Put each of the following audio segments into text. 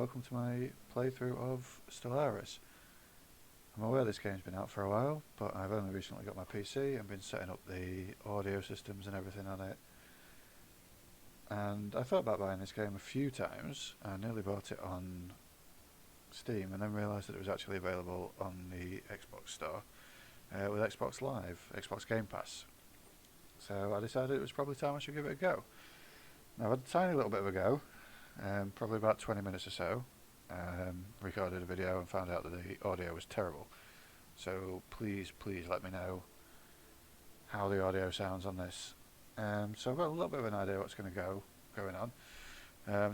welcome to my playthrough of Stellaris. I'm aware this game's been out for a while, but I've only recently got my PC and been setting up the audio systems and everything on it. And I thought about buying this game a few times. I nearly bought it on Steam and then realised that it was actually available on the Xbox store with Xbox Live, Xbox Game Pass. So I decided it was probably time I should give it a go. Now I had a tiny little bit of a go, probably about 20 minutes or so. Recorded a video and found out that the audio was terrible. So please let me know how the audio sounds on this. So I've got a little bit of an idea what's going on.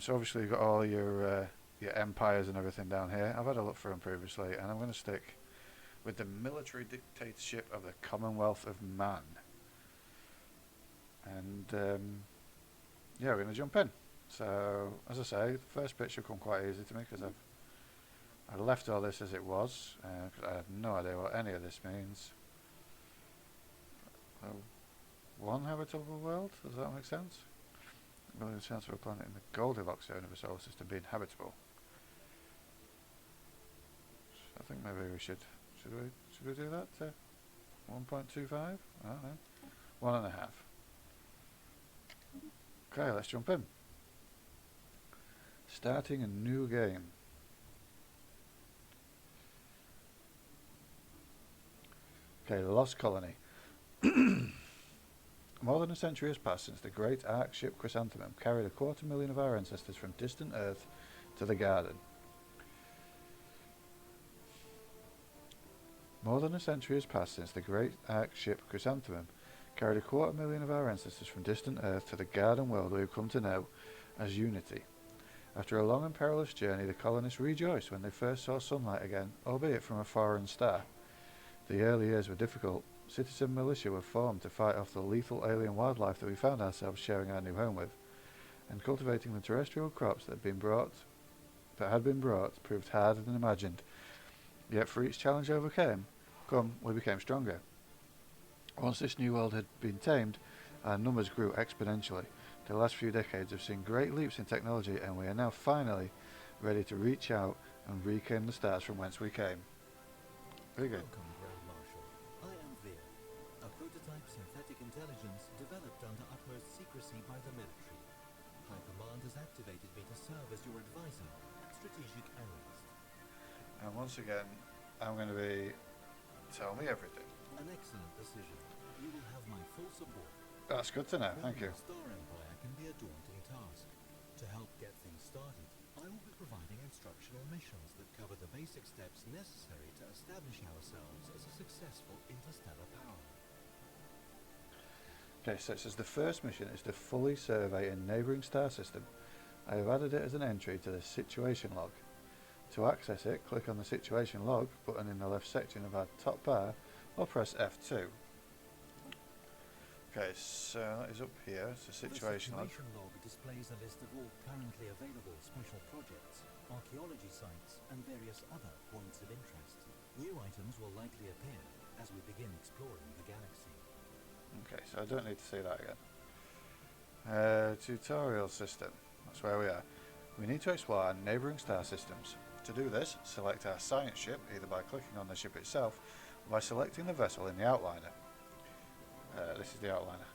So obviously you've got all your empires and everything down here. I've had a look through them previously, and I'm going to stick with the military dictatorship of the Commonwealth of Man. And yeah, we're going to jump in. So as I say, the first bit should come quite easy to me because I left all this as it was because I have no idea what any of this means. One habitable world, does that make sense? Well, there's a chance of a planet in the Goldilocks zone of a solar system being habitable. I think maybe we should we do that to 1.25? I don't know. 1.5. Okay, let's jump in. Starting a new game. Okay, the Lost Colony. More than a century has passed since the great ark ship Chrysanthemum carried 250,000 of our ancestors from distant Earth to the Garden. More than a century has passed since the great ark ship Chrysanthemum carried 250,000 of our ancestors from distant Earth to the Garden world we have come to know as Unity. After a long and perilous journey, the colonists rejoiced when they first saw sunlight again, albeit from a foreign star. The early years were difficult. Citizen militia were formed to fight off the lethal alien wildlife that we found ourselves sharing our new home with, and cultivating the terrestrial crops that had been brought proved harder than imagined. Yet for each challenge overcome, we became stronger. Once this new world had been tamed, our numbers grew exponentially. The last few decades have seen great leaps in technology, and we are now finally ready to reach out and reclaim the stars from whence we came. Very good. Welcome, Grand Marshal. I am Veer, a prototype synthetic intelligence developed under utmost secrecy by the military. High Command has activated me to serve as your advisor, strategic analyst. And once again, I'm going to be tell me everything. An excellent decision. You will have my full support. That's good to know, thank you. Running a star empire can be a daunting task. To help get things started, I will be providing instructional missions that cover the basic steps necessary to establish ourselves as a successful interstellar power. Okay, so it says the first mission is to fully survey a neighbouring star system. I have added it as an entry to the situation log. To access it, click on the situation log button in the left section of our top bar or press F2. Okay, so that is up here, it's the situation log. The situation log displays a list of all currently available special projects, archaeology sites, and various other points of interest. New items will likely appear as we begin exploring the galaxy. Okay, so I don't need to see that again. Tutorial system, that's where we are. We need to explore our neighbouring star systems. To do this, select our science ship, either by clicking on the ship itself or by selecting the vessel in the outliner. This is the outliner.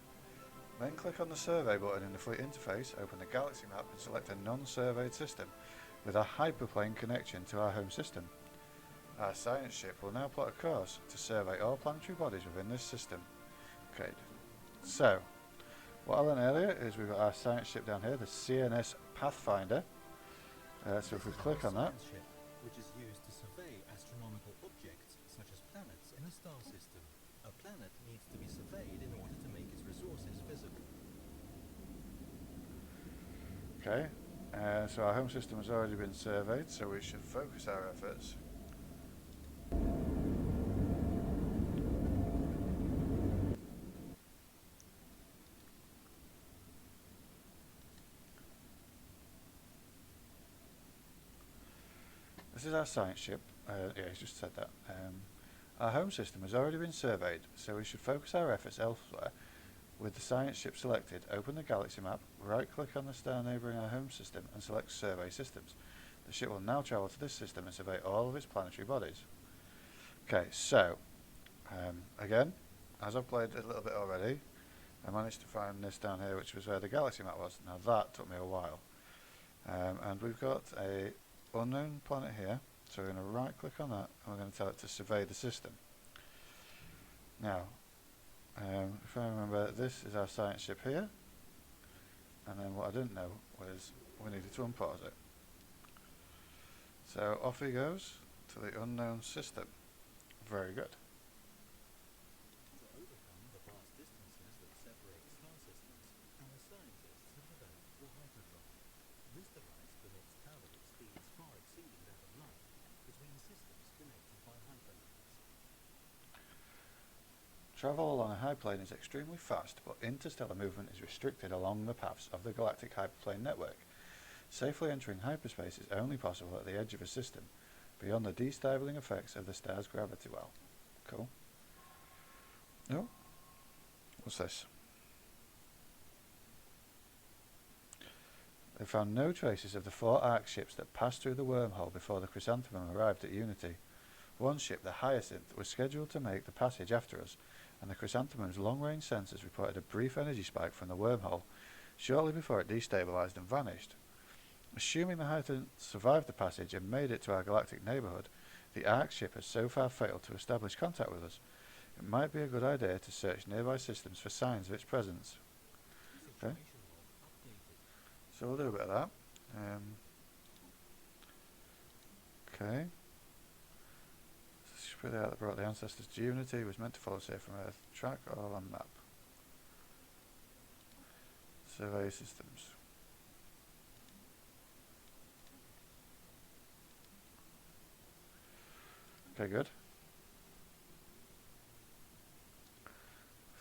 Then click on the survey button in the fleet interface, open the galaxy map and select a non-surveyed system with a hyperplane connection to our home system. Our science ship will now plot a course to survey all planetary bodies within this system. Okay, so what I learned earlier is we've got our science ship down here, the CNS Pathfinder. So if we click on that, Ship, which is used to survey astronomical objects such as planets in a star system. A planet needs to be surveyed in order to make its resources visible. okay, so our home system has already been surveyed, so we should focus our efforts. This is our science ship. Yeah, he's just said that. Our home system has already been surveyed, so we should focus our efforts elsewhere. With the science ship selected, open the galaxy map, right click on the star neighbouring our home system and select Survey Systems. The ship will now travel to this system and survey all of its planetary bodies. Okay, so, again, as I've played a little bit already, I managed to find this down here, which was where the galaxy map was. Now that took me a while. And we've got a unknown planet here, so we're going to right click on that and we're going to tell it to survey the system. Now, if I remember, this is our science ship here, and then what I didn't know was we needed to unpause it. So off he goes to the unknown system. Very good. To overcome the vast distances that separate star systems, our scientists have developed the hyperdrive. This device permits travel at speeds far exceeding that of light between systems connected by hyperlinks. Travel along a hyperplane is extremely fast, but interstellar movement is restricted along the paths of the galactic hyperplane network. Safely entering hyperspace is only possible at the edge of a system, beyond the destabilizing effects of the star's gravity well. Cool. Oh, what's this? They found no traces of the 4 Ark ships that passed through the wormhole before the chrysanthemum arrived at Unity. One ship, the Hyacinth, was scheduled to make the passage after us, and the chrysanthemum's long-range sensors reported a brief energy spike from the wormhole shortly before it destabilized and vanished. Assuming the Hyacinth survived the passage and made it to our galactic neighbourhood, the Ark ship has so far failed to establish contact with us. It might be a good idea to search nearby systems for signs of its presence. Okay. So we'll do a bit of that. Okay. Spread out that brought the ancestors to Unity was meant to follow safe from Earth. Track all on map. Survey systems. Okay, good.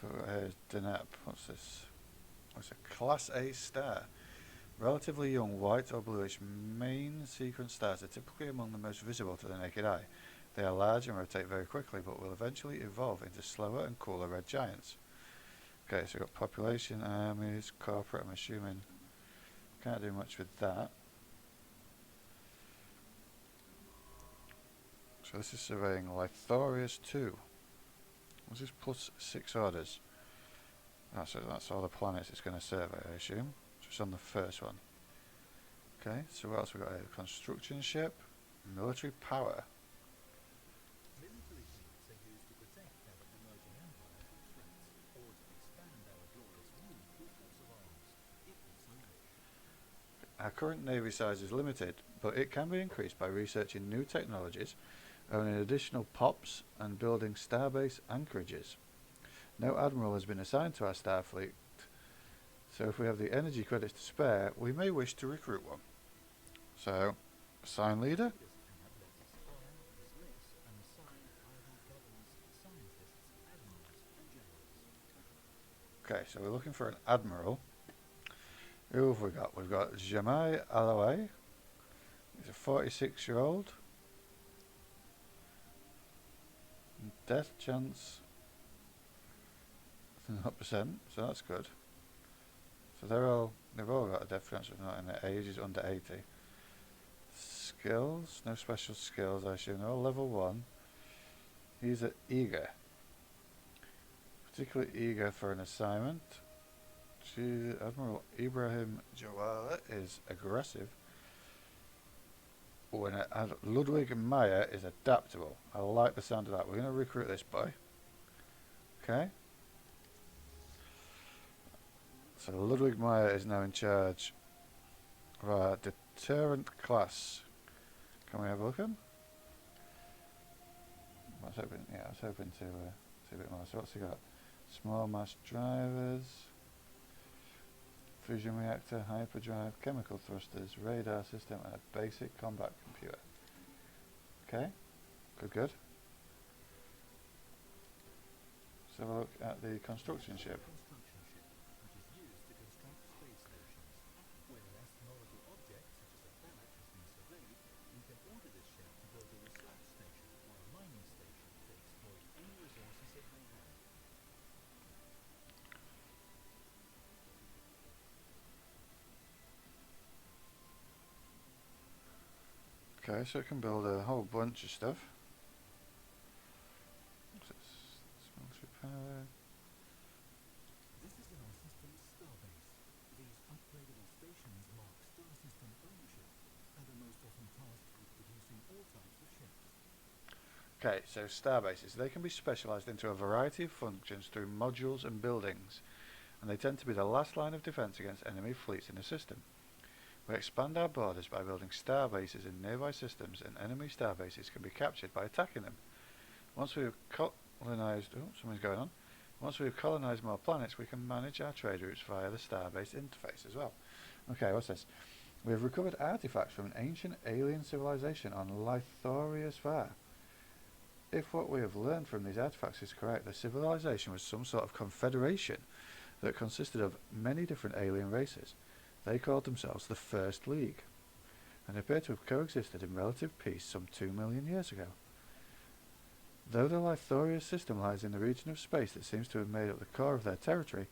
So here's Deneb. What's this? Oh, it's a Class A star. Relatively young, white or bluish main sequence stars are typically among the most visible to the naked eye. They are large and rotate very quickly, but will eventually evolve into slower and cooler red giants. Okay, so we've got population, armies, corporate, I'm assuming. Can't do much with that. So this is surveying Lythorius 2. What's this plus 6 orders? Oh, so that's all the planets it's going to survey, I assume. Just on the first one. Okay, so what else we got here? Construction ship, military power. Military fleets are used to protect our emerging empire from threats, or to expand our glorious rule through force of arms, if we so wish. Our current navy size is limited, but it can be increased by researching new technologies, owning additional POPs, and building starbase anchorages. No admiral has been assigned to our star fleet, so if we have the energy credits to spare, we may wish to recruit one. So, assign leader. Okay, so we're looking for an admiral. Who have we got? We've got Jamai Alaway. He's a 46-year-old. Death chance 0%, so that's good. So they've all got a death chance of not in their age is under 80. Skills, no special skills, I assume. They're all level 1. He's eager. Particularly eager for an assignment. Admiral Ibrahim Jawala is aggressive. Ludwig Meyer is adaptable. I like the sound of that. We're going to recruit this boy. Okay. So Ludwig Meyer is now in charge of our deterrent class. Can we have a look at him? I was hoping to see a bit more. So what's he got? Small mass drivers, fusion reactor, hyperdrive, chemical thrusters, radar system, and a basic combat computer. Okay, good. So have a look at the construction ship. Okay, so it can build a whole bunch of stuff. What's this? Military power. This is in our system's starbase. These upgradable stations mark star system ownership and are most often tasked with producing all types of ships. Okay, so starbases. They can be specialised into a variety of functions through modules and buildings, and they tend to be the last line of defence against enemy fleets in the system. We expand our borders by building starbases in nearby systems, and enemy starbases can be captured by attacking them. Once we have colonised... Oh, something's going on. Once we have colonised more planets, we can manage our trade routes via the starbase interface as well. Okay, what's this? We have recovered artifacts from an ancient alien civilization on Lythoria's Far. If what we have learned from these artifacts is correct, the civilization was some sort of confederation that consisted of many different alien races. They called themselves the First League, and appear to have coexisted in relative peace some 2 million years ago. Though the Lythoria system lies in the region of space that seems to have made up the core of their territory,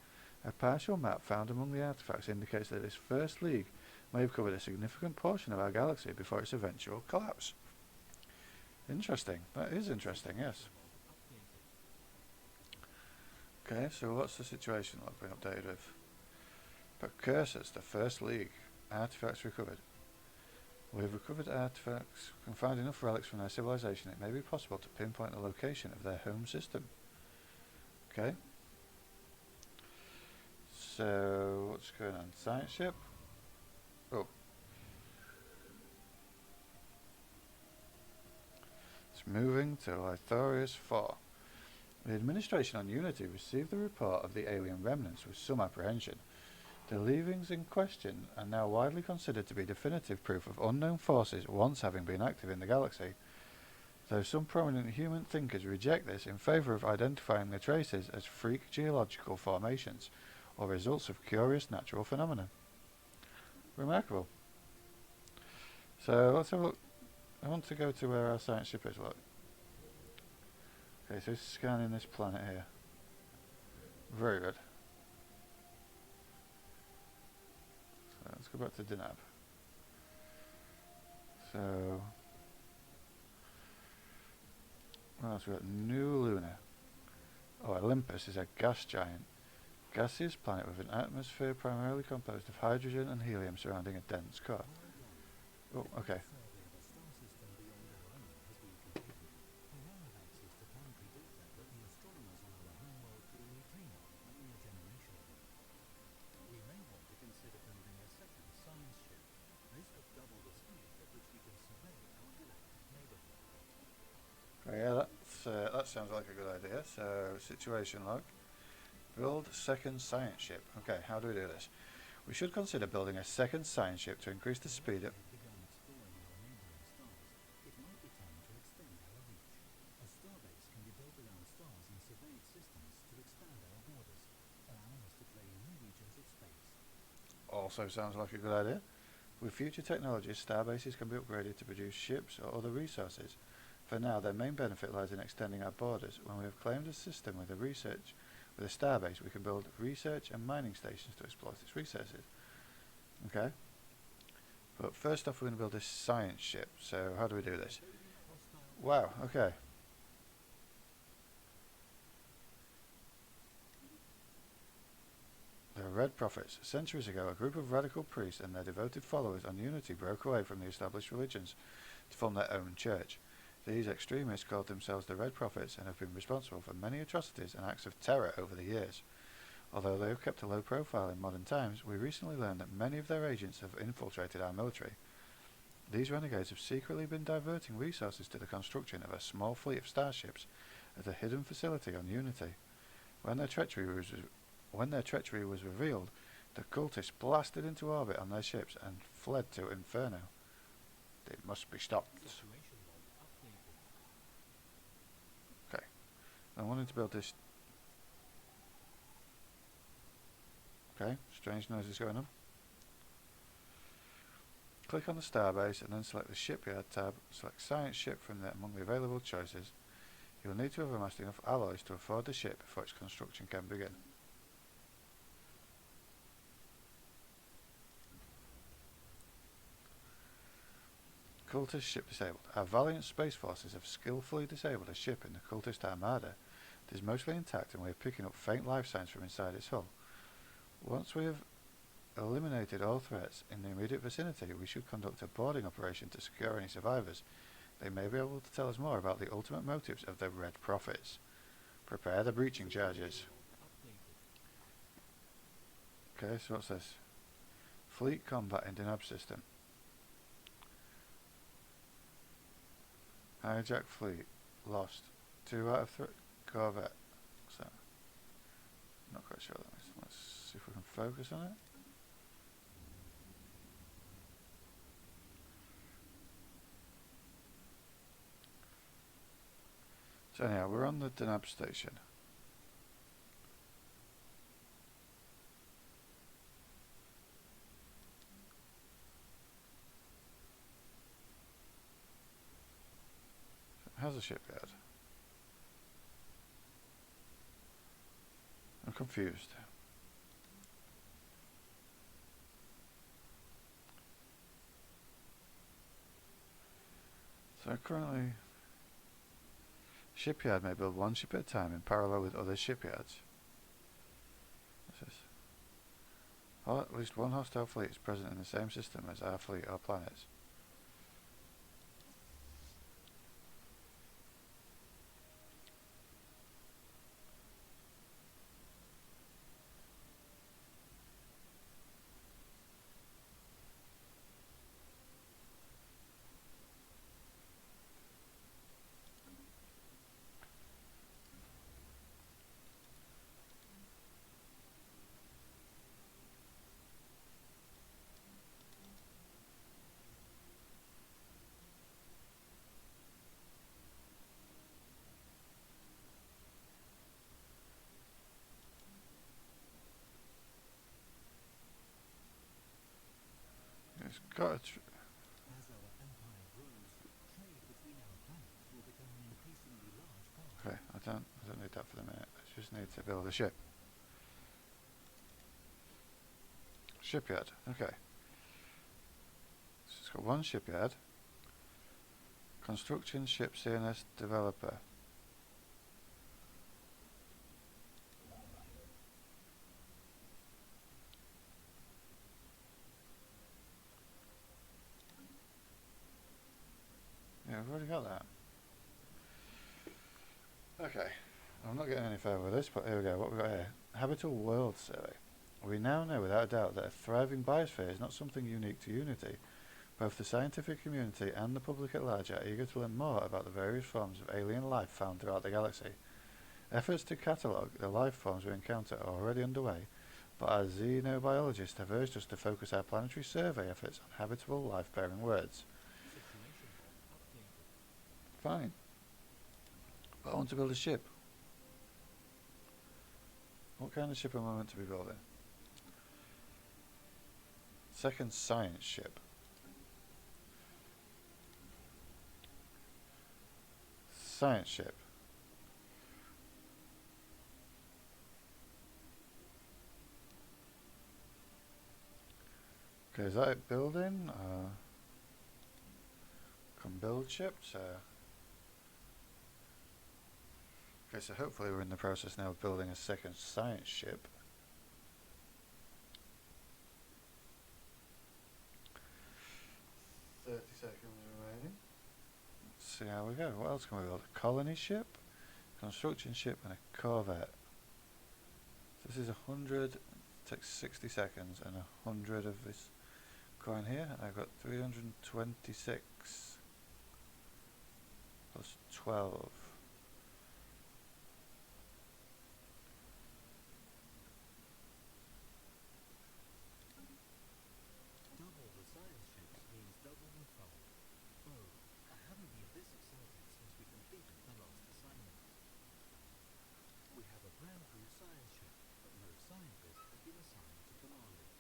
a partial map found among the artifacts indicates that this First League may have covered a significant portion of our galaxy before its eventual collapse. Interesting. That is interesting, yes. Okay, so what's the situation log been updated with? Precursors, the First League. Artifacts recovered. We have recovered artifacts and found enough relics from their civilization it may be possible to pinpoint the location of their home system. Okay. So, what's going on? Science ship? Oh. It's moving to Lythorius 4. The administration on Unity received the report of the alien remnants with some apprehension. The leavings in question are now widely considered to be definitive proof of unknown forces once having been active in the galaxy, though some prominent human thinkers reject this in favour of identifying the traces as freak geological formations or results of curious natural phenomena. Remarkable. So let's have a look. I want to go to where our science ship is. Look. Okay, so it's scanning this planet here. Very good. So let's go back to Dinab. So, what else we got? New Luna. Oh, Olympus is a gas giant. Gaseous planet with an atmosphere primarily composed of hydrogen and helium surrounding a dense core. Oh, okay. Yeah, that sounds like a good idea. So, situation log. Build second science ship. Okay, how do we do this? We should consider building a second science ship to increase the speed of... Also sounds like a good idea. With future technologies, starbases can be upgraded to produce ships or other resources. For now, their main benefit lies in extending our borders. When we have claimed a system with a starbase, we can build research and mining stations to exploit its resources. Okay. But first off, we're going to build this science ship. So how do we do this? Wow, okay. The Red Prophets. Centuries ago, a group of radical priests and their devoted followers on Unity broke away from the established religions to form their own church. These extremists called themselves the Red Prophets and have been responsible for many atrocities and acts of terror over the years. Although they have kept a low profile in modern times, we recently learned that many of their agents have infiltrated our military. These renegades have secretly been diverting resources to the construction of a small fleet of starships at a hidden facility on Unity. When their treachery was revealed, the cultists blasted into orbit on their ships and fled to Inferno. They must be stopped. Okay, I wanted to build this. Okay, strange noises going on. Click on the starbase and then select the shipyard tab. Select science ship from among the available choices. You will need to have amassed enough alloys to afford the ship before its construction can begin. Cultist ship disabled. Our valiant space forces have skillfully disabled a ship in the cultist armada. It is mostly intact and we are picking up faint life signs from inside its hull. Once we have eliminated all threats in the immediate vicinity, we should conduct a boarding operation to secure any survivors. They may be able to tell us more about the ultimate motives of the Red Prophets. Prepare the breaching charges. Okay, so what's this? Fleet combat in Denab system. Hijack fleet. Lost. 2 out of 3. Corvette. So, not quite sure. Let's see if we can focus on it. So anyhow, we're on the Denab station. How's the shipyard? I'm confused. So currently, shipyard may build one ship at a time in parallel with other shipyards. What's this? Or at least one hostile fleet is present in the same system as our fleet or planets. It's got a As our empire grows, trade between our planets will become an increasingly large part. okay, I don't need that for the minute. I just need to build a ship. Shipyard, okay. So it's got one shipyard. Construction ship CNS developer. Yeah, we've already got that. Okay, I'm not getting any further with this, but here we go. What we've got here. Habitable World Survey. We now know without a doubt that a thriving biosphere is not something unique to Unity. Both the scientific community and the public at large are eager to learn more about the various forms of alien life found throughout the galaxy. Efforts to catalogue the life forms we encounter are already underway, but our xenobiologists have urged us to focus our planetary survey efforts on habitable life-bearing worlds. Fine. But I want to build a ship. What kind of ship am I meant to be building? Second science ship. Science ship. Okay, is that it building? Can build ships? Okay, so hopefully we're in the process now of building a second science ship. Seconds remaining. Let's see how we go. What else can we build? A colony ship, construction ship, and a corvette. So this is 100, takes 60 seconds, and 100 of this coin here. And I've got 326 plus 12. Double the science ships means double the fun. Oh, I haven't been this excited since we completed the last assignment. We have a brand new science ship, but no scientist has been assigned to command it.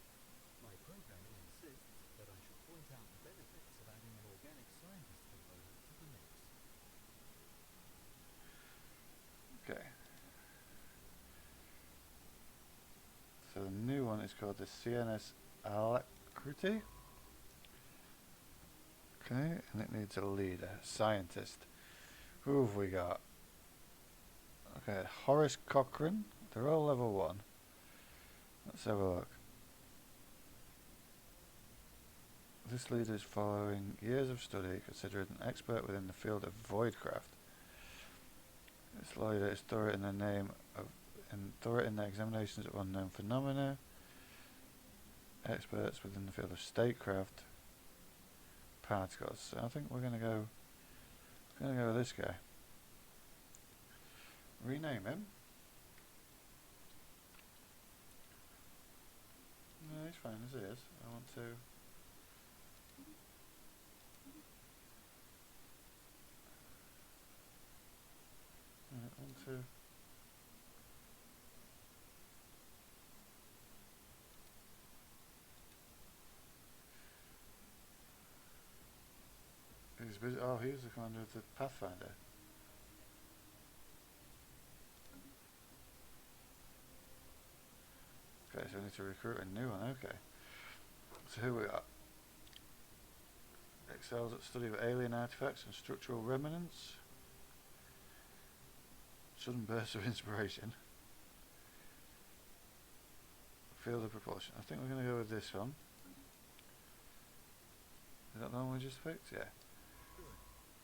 My programming insists that I should point out the benefits of adding an organic scientist component to the mix. Okay. So the new one is called the CNS Alacrity. Okay, and it needs a leader, scientist. Who have we got? Okay, Horace Cochrane. They're all level 1. Let's have a look. This leader is following years of study, considered an expert within the field of voidcraft. This leader is thorough in the examinations of unknown phenomena. Experts within the field of statecraft particles. So I think we're gonna go with this guy. Rename him. No, he's fine as he is. I want to. He's busy. Oh, he's the commander of the Pathfinder. Okay, so we need to recruit a new one. Okay. So who we got? Excels at study of alien artifacts and structural remnants. Sudden bursts of inspiration. Field of propulsion. I think we're going to go with this one. Is that the one we just picked? Yeah. Good.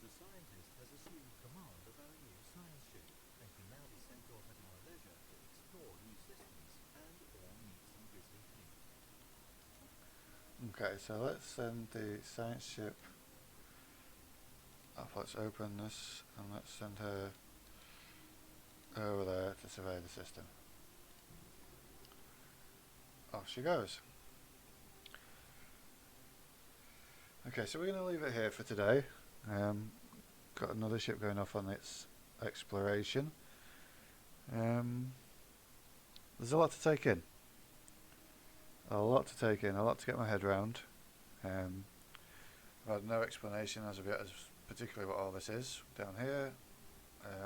The scientist has assumed command of our new science ship and can now be sent off at our leisure to explore new systems and or meet some grisly things. Okay, so let's send the science ship up. Let's open this and let's send her over there to survey the system. Off she goes. Okay, so we're going to leave it here for today. Got another ship going off on its exploration. There's a lot to take in. A lot to take in, a lot to get my head around. I've had no explanation as of yet as particularly what all this is down here.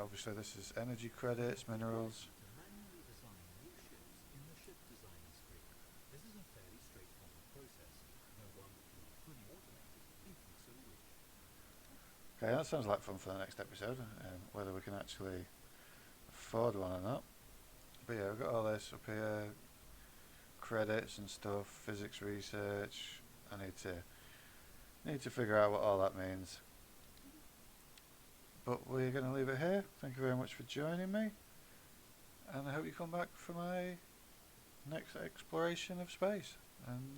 Obviously this is energy credits, minerals. To manually design new ships in the ship designer screen. This is a fairly straightforward process, though one that can be fully automated if you so wish. Okay, that sounds like fun for the next episode, whether we can actually afford one or not. But yeah, we've got all this up here, credits and stuff, physics research. I need to figure out what all that means. But we're going to leave it here. Thank you very much for joining me, and I hope you come back for my next exploration of space. And